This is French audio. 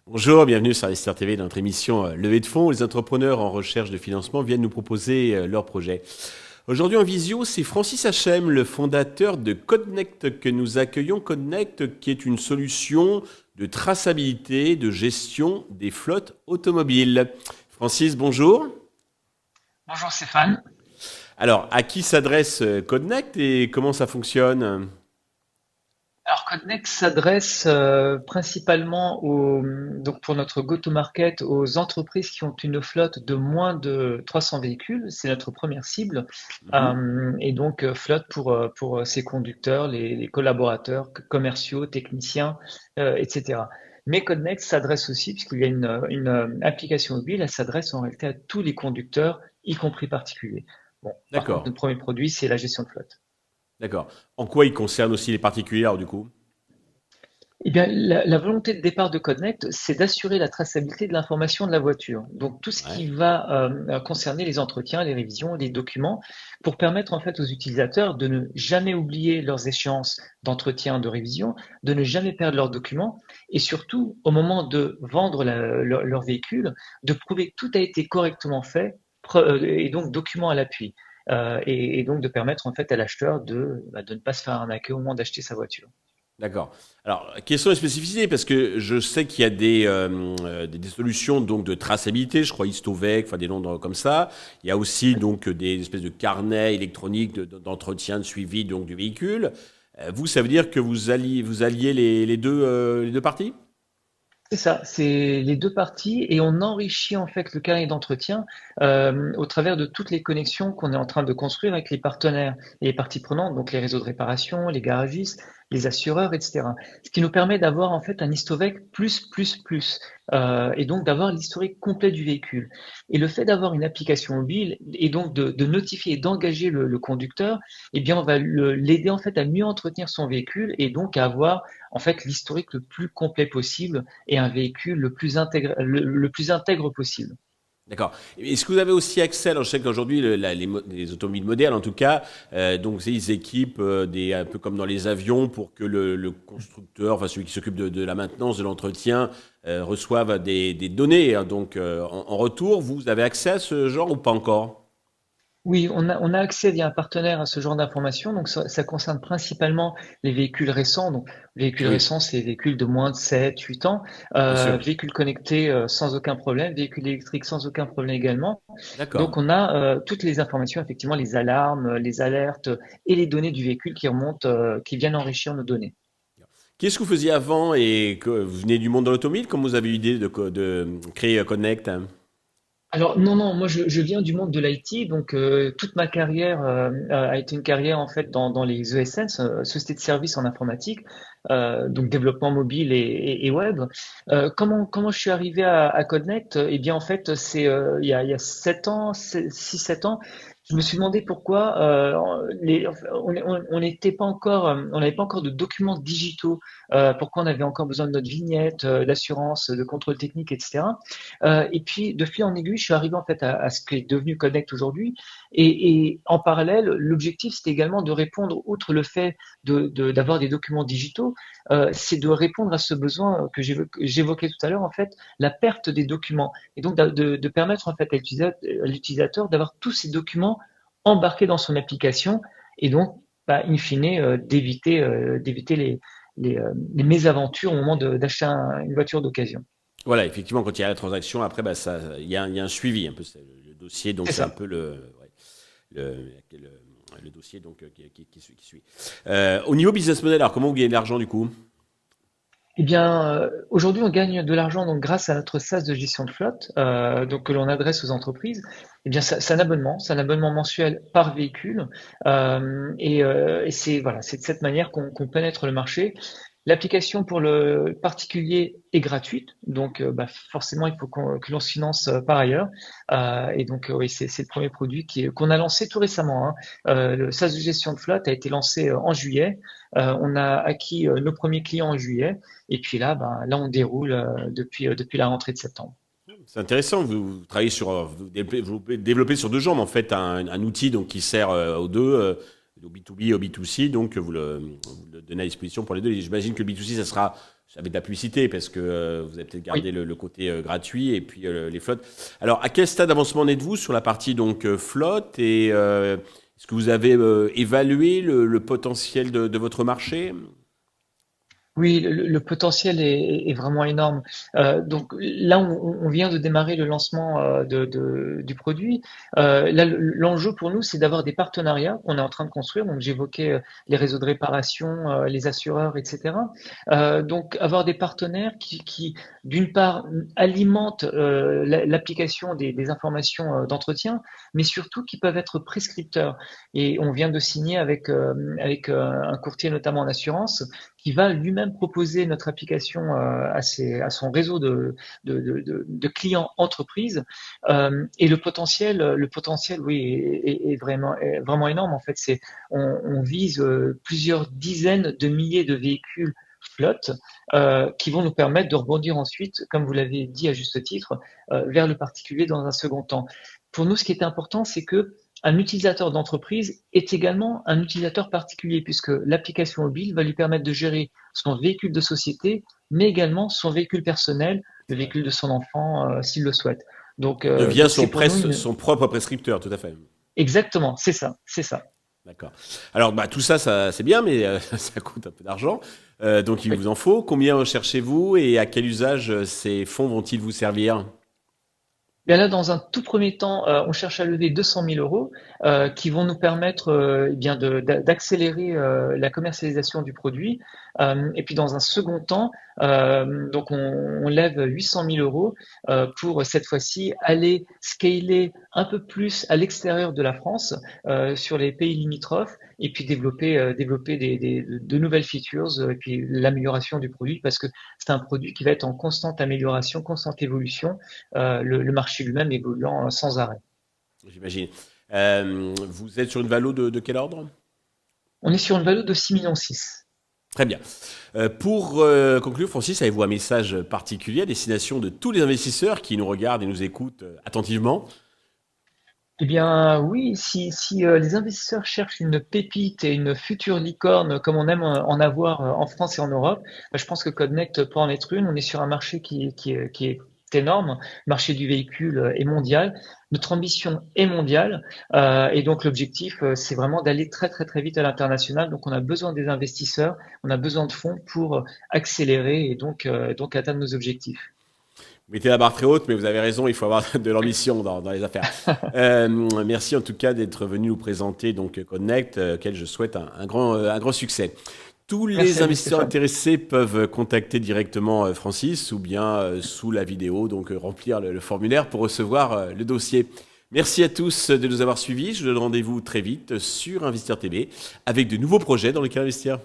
Bonjour, bienvenue sur Investir TV dans notre émission Levée de fonds. Les entrepreneurs en recherche de financement viennent nous proposer leurs projets. Aujourd'hui en visio, c'est Francis Hachem, le fondateur de Codnect que nous accueillons. Codnect qui est une solution de traçabilité, de gestion des flottes automobiles. Francis, bonjour. Bonjour Stéphane. Alors, à qui s'adresse Codnect et comment ça fonctionne? Alors Codnext s'adresse principalement donc pour notre go-to-market aux entreprises qui ont une flotte de moins de 300 véhicules. C'est notre première cible. Mhm. Et donc flotte pour ses conducteurs, les collaborateurs commerciaux, techniciens, etc. Mais Codnext s'adresse aussi, puisqu'il y a une application mobile, elle s'adresse en réalité à tous les conducteurs, y compris particuliers. Bon, par contre, D'accord, notre premier produit, c'est la gestion de flotte. d'accord. En quoi il concerne aussi les particuliers alors, du coup? Eh bien, la volonté de départ de Codnect, c'est d'assurer la traçabilité de l'information de la voiture. Donc, tout ce Ouais. qui va concerner les entretiens, les révisions, les documents, pour permettre en fait aux utilisateurs de ne jamais oublier leurs échéances d'entretien, de révision, de ne jamais perdre leurs documents, et surtout, au moment de vendre leur véhicule, de prouver que tout a été correctement fait, et donc document à l'appui. Et donc de permettre en fait à l'acheteur de ne pas se faire arnaquer au moment d'acheter sa voiture. D'accord. Alors, quelles sont les spécificités? Parce que je sais qu'il y a des solutions donc de traçabilité, je crois Istovec, enfin des noms comme ça. Il y a aussi donc des espèces de carnets électroniques d'entretien, de suivi donc du véhicule. Vous, ça veut dire que vous alliez les deux parties? C'est ça, c'est les deux parties et on enrichit en fait le carnet d'entretien au travers de toutes les connexions qu'on est en train de construire avec les partenaires et les parties prenantes, donc les réseaux de réparation, les garagistes, les assureurs, etc. Ce qui nous permet d'avoir en fait un historique plus, et donc d'avoir l'historique complet du véhicule. Et le fait d'avoir une application mobile et donc de notifier et d'engager le conducteur, eh bien on va l'aider en fait à mieux entretenir son véhicule et donc à avoir en fait l'historique le plus complet possible et un véhicule le plus intègre possible. D'accord. Est-ce que vous avez aussi accès, alors je sais qu'aujourd'hui les automobiles modernes en tout cas, donc ils équipent un peu comme dans les avions pour que le constructeur, enfin celui qui s'occupe de la maintenance, de l'entretien, reçoive des données, hein. Donc en retour, vous avez accès à ce genre ou pas encore? Oui, on a accès via un partenaire à ce genre d'informations. Donc, ça concerne principalement les véhicules récents. Donc, véhicules Oui, récents, c'est les véhicules de moins de 7, 8 ans. bien sûr. Véhicules connectés sans aucun problème. Véhicules électriques sans aucun problème également. D'accord. Donc, on a toutes les informations, effectivement, les alarmes, les alertes et les données du véhicule qui remontent, qui viennent enrichir nos données. Qu'est-ce que vous faisiez avant et que vous venez du monde de l'automobile? Comment vous avez eu l'idée de créer Connect, hein? Alors non, non, moi je viens du monde de l'IT, donc toute ma carrière a été une carrière en fait dans les ESN, sociétés de services en informatique, donc développement mobile et web. Comment je suis arrivé à Codnect? Eh bien en fait c'est il y a 7 ans, 6-7 ans, je me suis demandé pourquoi on n'était pas encore, on n'avait pas encore de documents digitaux, pourquoi on avait encore besoin de notre vignette, d'assurance, de contrôle technique, etc. Et puis, de fil en aiguille, je suis arrivé en fait à ce qui est devenu Connect aujourd'hui. Et en parallèle, l'objectif, c'était également de répondre, outre le fait d'avoir des documents digitaux, c'est de répondre à ce besoin que j'évoquais tout à l'heure, en fait, la perte des documents. Et donc, de permettre en fait à l'utilisateur d'avoir tous ces documents embarqués dans son application et donc, bah, in fine, d'éviter les mésaventures au moment d'acheter une voiture d'occasion. Voilà, effectivement, quand il y a la transaction, après, bah, il y a un suivi un peu. C'est le dossier, donc C'est c'est un ça. peu ouais, le dossier donc, qui suit. Au niveau business model, alors comment vous gagnez de l'argent du coup? Eh bien, aujourd'hui, on gagne de l'argent donc grâce à notre SaaS de gestion de flotte, donc que l'on adresse aux entreprises. Eh bien, c'est un abonnement mensuel par véhicule, et c'est voilà, c'est de cette manière qu'on pénètre le marché. L'application pour le particulier est gratuite, donc bah, forcément il faut que l'on se finance par ailleurs. Et donc oui, c'est le premier produit qu'on a lancé tout récemment, hein. Le SaaS de gestion de flotte a été lancé en juillet. On a acquis nos premiers clients en juillet, et puis là, ben, là on déroule depuis la rentrée de septembre. C'est intéressant, vous travaillez vous développez sur deux jambes en fait un outil donc qui sert aux deux, au B2B et au B2C, donc vous le donnez à disposition pour les deux. Et j'imagine que le B2C ça sera avec de la publicité parce que vous avez peut-être Oui. gardé le côté gratuit et puis les flottes. Alors à quel stade d'avancement en êtes-vous sur la partie donc flotte et est-ce que vous avez évalué le potentiel de votre marché? Oui, le potentiel est vraiment énorme. Donc là, on vient de démarrer le lancement du produit. Là, l'enjeu pour nous, c'est d'avoir des partenariats qu'on est en train de construire. Donc j'évoquais les réseaux de réparation, les assureurs, etc. Donc avoir des partenaires qui d'une part, alimentent l'application des informations d'entretien, mais surtout qui peuvent être prescripteurs. Et on vient de signer avec un courtier, notamment en assurance, qui va lui-même proposer notre application à son réseau de clients entreprises. Et le potentiel, oui, est vraiment énorme. En fait, on vise plusieurs dizaines de milliers de véhicules flotte qui vont nous permettre de rebondir ensuite, comme vous l'avez dit à juste titre, vers le particulier dans un second temps. Pour nous, ce qui est important, c'est que un utilisateur d'entreprise est également un utilisateur particulier puisque l'application mobile va lui permettre de gérer son véhicule de société, mais également son véhicule personnel, le véhicule de son enfant s'il le souhaite. Il devient C'est pour nous son propre prescripteur, tout à fait. exactement, c'est ça, c'est ça. D'accord. Alors, tout ça, c'est bien, mais ça coûte un peu d'argent. Donc, il Oui. vous en faut. Combien recherchez-vous et à quel usage ces fonds vont-ils vous servir? Bien là, dans un tout premier temps, on cherche à lever 200 000 euros qui vont nous permettre eh bien d'accélérer la commercialisation du produit. Et puis dans un second temps, donc on lève 800 000 euros pour cette fois-ci aller scaler un peu plus à l'extérieur de la France, sur les pays limitrophes, et puis développer de nouvelles features, et puis l'amélioration du produit, parce que c'est un produit qui va être en constante amélioration, constante évolution le marché lui-même évoluant sans arrêt. J'imagine. Vous êtes sur une valo de quel ordre? On est sur une valeur de 6,6 millions. Très bien. Pour conclure, Francis, avez-vous un message particulier à destination de tous les investisseurs qui nous regardent et nous écoutent attentivement? Eh bien oui, si les investisseurs cherchent une pépite et une future licorne comme on aime en avoir en France et en Europe, je pense que Codnect peut en être une. On est sur un marché qui est énorme. Le marché du véhicule est mondial. Notre ambition est mondiale. Et donc l'objectif, c'est vraiment d'aller très très très vite à l'international. Donc on a besoin des investisseurs, on a besoin de fonds pour accélérer et donc atteindre nos objectifs. Vous mettez la barre très haute, mais vous avez raison, il faut avoir de l'ambition dans les affaires. Merci en tout cas d'être venu nous présenter donc Connect, auquel je souhaite un grand succès. Tous Merci les à vous, investisseurs Stéphane. intéressés peuvent contacter directement Francis ou bien sous la vidéo, donc remplir le formulaire pour recevoir le dossier. Merci à tous de nous avoir suivis. Je vous donne rendez-vous très vite sur Investir TV avec de nouveaux projets dans lesquels investir.